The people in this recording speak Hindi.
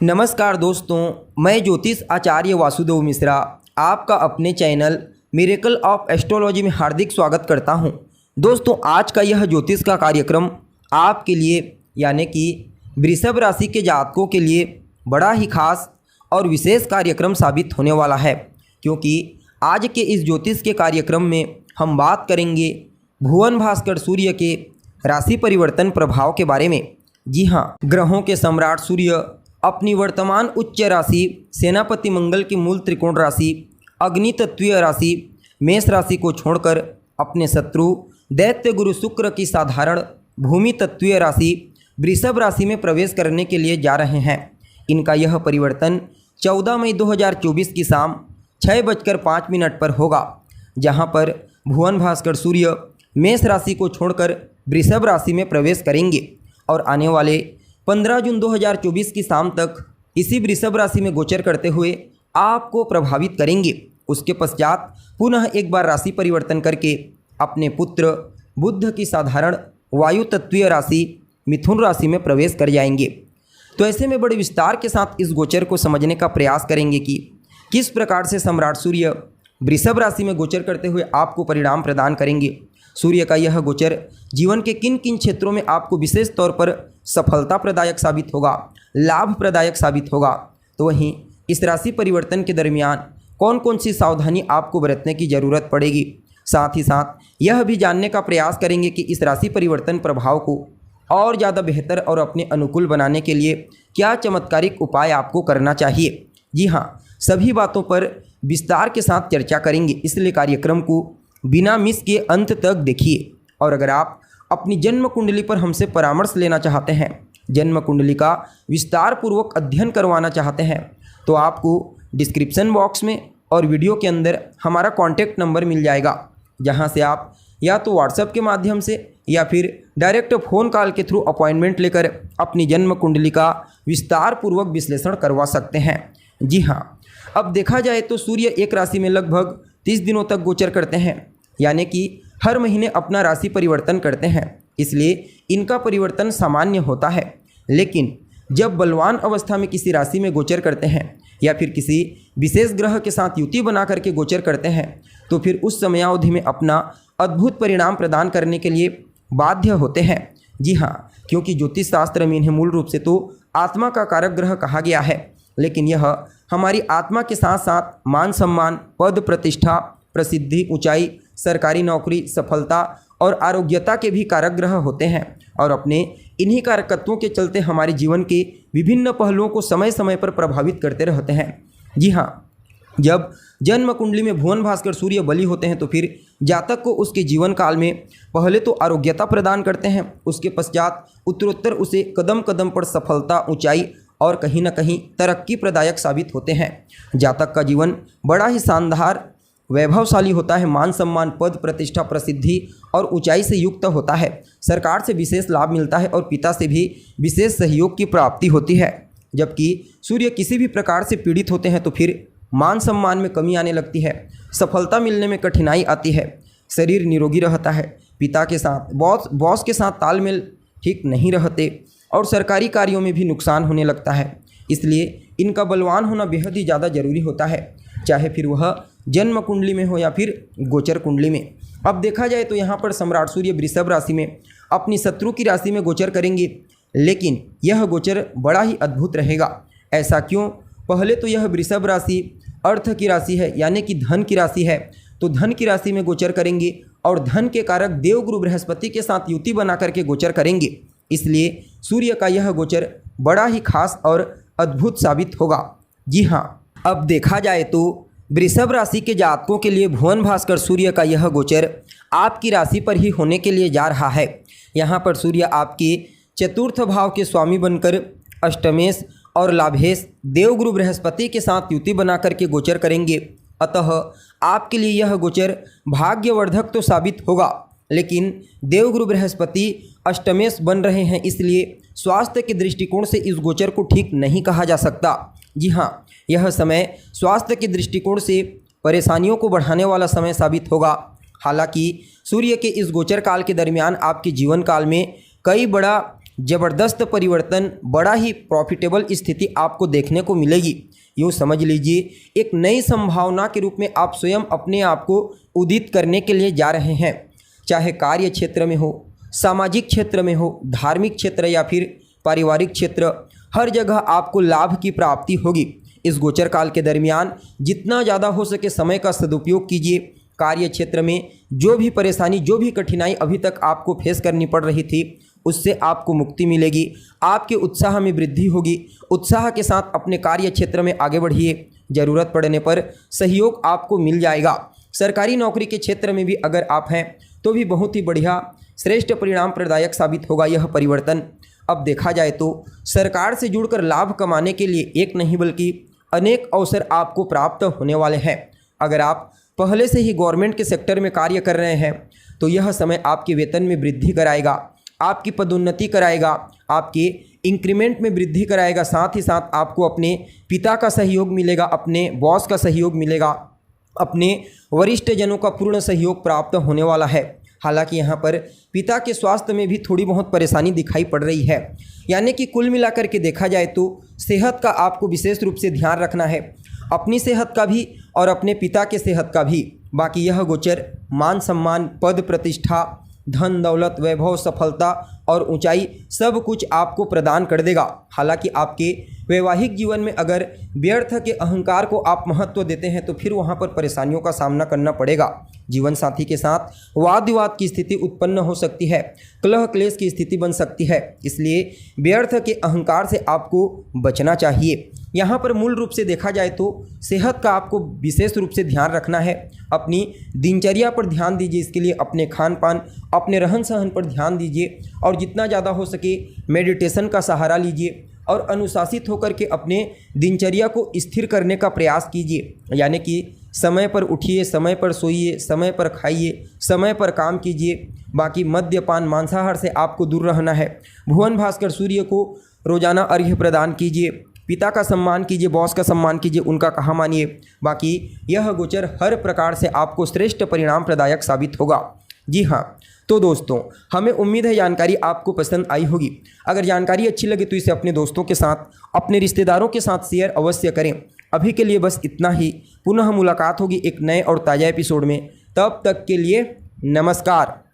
नमस्कार दोस्तों, मैं ज्योतिष आचार्य वासुदेव मिश्रा आपका अपने चैनल मिरेकल ऑफ एस्ट्रोलॉजी में हार्दिक स्वागत करता हूं। दोस्तों, आज का यह ज्योतिष का कार्यक्रम आपके लिए यानी कि वृषभ राशि के जातकों के लिए बड़ा ही खास और विशेष कार्यक्रम साबित होने वाला है, क्योंकि आज के इस ज्योतिष के कार्यक्रम में हम बात करेंगे भुवन भास्कर सूर्य के राशि परिवर्तन प्रभाव के बारे में। जी हाँ, ग्रहों के सम्राट सूर्य अपनी वर्तमान उच्च राशि सेनापति मंगल की मूल त्रिकोण राशि अग्नि तत्वीय राशि मेष राशि को छोड़कर अपने शत्रु दैत्य गुरु शुक्र की साधारण भूमि तत्वीय राशि वृषभ राशि में प्रवेश करने के लिए जा रहे हैं। इनका यह परिवर्तन 14 मई 2024 की शाम 6:05 पर होगा, जहां पर भुवन भास्कर सूर्य मेष राशि को छोड़कर वृषभ राशि में प्रवेश करेंगे और आने वाले 15 जून 2024 की शाम तक इसी वृषभ राशि में गोचर करते हुए आपको प्रभावित करेंगे। उसके पश्चात पुनः एक बार राशि परिवर्तन करके अपने पुत्र बुध की साधारण वायु तत्वीय राशि मिथुन राशि में प्रवेश कर जाएंगे। तो ऐसे में बड़े विस्तार के साथ इस गोचर को समझने का प्रयास करेंगे कि किस प्रकार से सम्राट सूर्य वृषभ राशि में गोचर करते हुए आपको परिणाम प्रदान करेंगे। सूर्य का यह गोचर जीवन के किन किन क्षेत्रों में आपको विशेष तौर पर सफलता प्रदायक साबित होगा, लाभ प्रदायक साबित होगा। तो वहीं इस राशि परिवर्तन के दरमियान कौन कौन सी सावधानी आपको बरतने की ज़रूरत पड़ेगी। साथ ही साथ यह भी जानने का प्रयास करेंगे कि इस राशि परिवर्तन प्रभाव को और ज़्यादा बेहतर और अपने अनुकूल बनाने के लिए क्या चमत्कारिक उपाय आपको करना चाहिए। जी हाँ, सभी बातों पर विस्तार के साथ चर्चा करेंगे, इसलिए कार्यक्रम को बिना मिस के अंत तक देखिए। और अगर आप अपनी जन्म कुंडली पर हमसे परामर्श लेना चाहते हैं, जन्म कुंडली का विस्तार पूर्वक अध्ययन करवाना चाहते हैं, तो आपको डिस्क्रिप्शन बॉक्स में और वीडियो के अंदर हमारा कॉन्टैक्ट नंबर मिल जाएगा, जहां से आप या तो व्हाट्सएप के माध्यम से या फिर डायरेक्ट फ़ोन कॉल के थ्रू अपॉइंटमेंट लेकर अपनी जन्म कुंडली का विस्तार पूर्वक विश्लेषण करवा सकते हैं। जी हाँ, अब देखा जाए तो सूर्य एक राशि में लगभग 30 दिनों तक गोचर करते हैं, यानी कि हर महीने अपना राशि परिवर्तन करते हैं, इसलिए इनका परिवर्तन सामान्य होता है। लेकिन जब बलवान अवस्था में किसी राशि में गोचर करते हैं या फिर किसी विशेष ग्रह के साथ युति बना करके गोचर करते हैं, तो फिर उस समयावधि में अपना अद्भुत परिणाम प्रदान करने के लिए बाध्य होते हैं। जी हाँ, क्योंकि ज्योतिष शास्त्र में इन्हें मूल रूप से तो आत्मा का कारक ग्रह कहा गया है, लेकिन यह हमारी आत्मा के साथ साथ मान सम्मान, पद प्रतिष्ठा, प्रसिद्धि, ऊंचाई, सरकारी नौकरी, सफलता और आरोग्यता के भी कारक ग्रह होते हैं और अपने इन्हीं कारकत्वों के चलते हमारे जीवन के विभिन्न पहलुओं को समय समय पर प्रभावित करते रहते हैं। जी हाँ, जब जन्म कुंडली में भुवन भास्कर सूर्य बली होते हैं तो फिर जातक को उसके जीवन काल में पहले तो आरोग्यता प्रदान करते हैं, उसके पश्चात उत्तरोत्तर उसे कदम कदम पर सफलता, ऊंचाई और कहीं न कहीं तरक्की प्रदायक साबित होते हैं। जातक का जीवन बड़ा ही शानदार वैभवशाली होता है, मान सम्मान, पद प्रतिष्ठा, प्रसिद्धि और ऊंचाई से युक्त होता है। सरकार से विशेष लाभ मिलता है और पिता से भी विशेष सहयोग की प्राप्ति होती है। जबकि सूर्य किसी भी प्रकार से पीड़ित होते हैं तो फिर मान सम्मान में कमी आने लगती है, सफलता मिलने में कठिनाई आती है, शरीर निरोगी रहता है, पिता के साथ बॉस के साथ तालमेल ठीक नहीं रहते और सरकारी कार्यों में भी नुकसान होने लगता है। इसलिए इनका बलवान होना बेहद ही ज़्यादा जरूरी होता है, चाहे फिर वह जन्म कुंडली में हो या फिर गोचर कुंडली में। अब देखा जाए तो यहाँ पर सम्राट सूर्य वृषभ राशि में अपनी शत्रु की राशि में गोचर करेंगे, लेकिन यह गोचर बड़ा ही अद्भुत रहेगा। ऐसा क्यों? पहले तो यह वृषभ राशि अर्थ की राशि है, यानी कि धन की राशि है, तो धन की राशि में गोचर करेंगे और धन के कारक देवगुरु बृहस्पति के साथ युति बना करके गोचर करेंगे। इसलिए सूर्य का यह गोचर बड़ा ही खास और अद्भुत साबित होगा। जी हाँ, अब देखा जाए तो वृषभ राशि के जातकों के लिए भुवन भास्कर सूर्य का यह गोचर आपकी राशि पर ही होने के लिए जा रहा है। यहाँ पर सूर्य आपके चतुर्थ भाव के स्वामी बनकर अष्टमेश और लाभेश देवगुरु बृहस्पति के साथ युति बना करके गोचर करेंगे। अतः आपके लिए यह गोचर भाग्यवर्धक तो साबित होगा, लेकिन देवगुरु बृहस्पति अष्टमेश बन रहे हैं, इसलिए स्वास्थ्य के दृष्टिकोण से इस गोचर को ठीक नहीं कहा जा सकता। जी हाँ, यह समय स्वास्थ्य के दृष्टिकोण से परेशानियों को बढ़ाने वाला समय साबित होगा। हालांकि सूर्य के इस गोचर काल के दरमियान आपके जीवन काल में कई बड़ा ज़बरदस्त परिवर्तन, बड़ा ही प्रॉफिटेबल स्थिति आपको देखने को मिलेगी। यूँ समझ लीजिए एक नई संभावना के रूप में आप स्वयं अपने आप को उदित करने के लिए जा रहे हैं। चाहे कार्य क्षेत्र में हो, सामाजिक क्षेत्र में हो, धार्मिक क्षेत्र या फिर पारिवारिक क्षेत्र, हर जगह आपको लाभ की प्राप्ति होगी। इस गोचर काल के दरमियान जितना ज़्यादा हो सके समय का सदुपयोग कीजिए। कार्य क्षेत्र में जो भी परेशानी, जो भी कठिनाई अभी तक आपको फेस करनी पड़ रही थी, उससे आपको मुक्ति मिलेगी। आपके उत्साह में वृद्धि होगी। उत्साह के साथ अपने कार्य क्षेत्र में आगे बढ़िए। ज़रूरत पड़ने पर सहयोग आपको मिल जाएगा। सरकारी नौकरी के क्षेत्र में भी अगर आप हैं तो भी बहुत ही बढ़िया श्रेष्ठ परिणाम प्रदायक साबित होगा यह परिवर्तन। अब देखा जाए तो सरकार से जुड़कर लाभ कमाने के लिए एक नहीं बल्कि अनेक अवसर आपको प्राप्त होने वाले हैं। अगर आप पहले से ही गवर्नमेंट के सेक्टर में कार्य कर रहे हैं तो यह समय आपके वेतन में वृद्धि कराएगा, आपकी पदोन्नति कराएगा, आपके इंक्रीमेंट में वृद्धि कराएगा। साथ ही साथ आपको अपने पिता का सहयोग मिलेगा, अपने बॉस का सहयोग मिलेगा, अपने वरिष्ठ जनों का पूर्ण सहयोग प्राप्त होने वाला है। हालांकि यहाँ पर पिता के स्वास्थ्य में भी थोड़ी बहुत परेशानी दिखाई पड़ रही है। यानी कि कुल मिलाकर के देखा जाए तो सेहत का आपको विशेष रूप से ध्यान रखना है, अपनी सेहत का भी और अपने पिता के सेहत का भी। बाकी यह गोचर मान सम्मान, पद प्रतिष्ठा, धन दौलत, वैभव, सफलता और ऊंचाई सब कुछ आपको प्रदान कर देगा। हालांकि आपके वैवाहिक जीवन में अगर व्यर्थ के अहंकार को आप महत्व देते हैं तो फिर वहां पर परेशानियों का सामना करना पड़ेगा। जीवन साथी के साथ वाद विवाद की स्थिति उत्पन्न हो सकती है, कलह क्लेश की स्थिति बन सकती है। इसलिए व्यर्थ के अहंकार से आपको बचना चाहिए। यहाँ पर मूल रूप से देखा जाए तो सेहत का आपको विशेष रूप से ध्यान रखना है। अपनी दिनचर्या पर ध्यान दीजिए। इसके लिए अपने खान पान, अपने रहन सहन पर ध्यान दीजिए और जितना ज़्यादा हो सके मेडिटेशन का सहारा लीजिए और अनुशासित होकर के अपने दिनचर्या को स्थिर करने का प्रयास कीजिए। यानी कि समय पर उठिए, समय पर सोइए, समय पर खाइए, समय पर काम कीजिए। बाकी मद्यपान, मांसाहार से आपको दूर रहना है। भुवन भास्कर सूर्य को रोजाना अर्घ्य प्रदान कीजिए। पिता का सम्मान कीजिए, बॉस का सम्मान कीजिए, उनका कहा मानिए। बाकी यह गोचर हर प्रकार से आपको श्रेष्ठ परिणाम प्रदायक साबित होगा। जी हाँ, तो दोस्तों हमें उम्मीद है जानकारी आपको पसंद आई होगी। अगर जानकारी अच्छी लगे तो इसे अपने दोस्तों के साथ, अपने रिश्तेदारों के साथ शेयर अवश्य करें। अभी के लिए बस इतना ही। पुनः मुलाकात होगी एक नए और ताज़ा एपिसोड में। तब तक के लिए नमस्कार।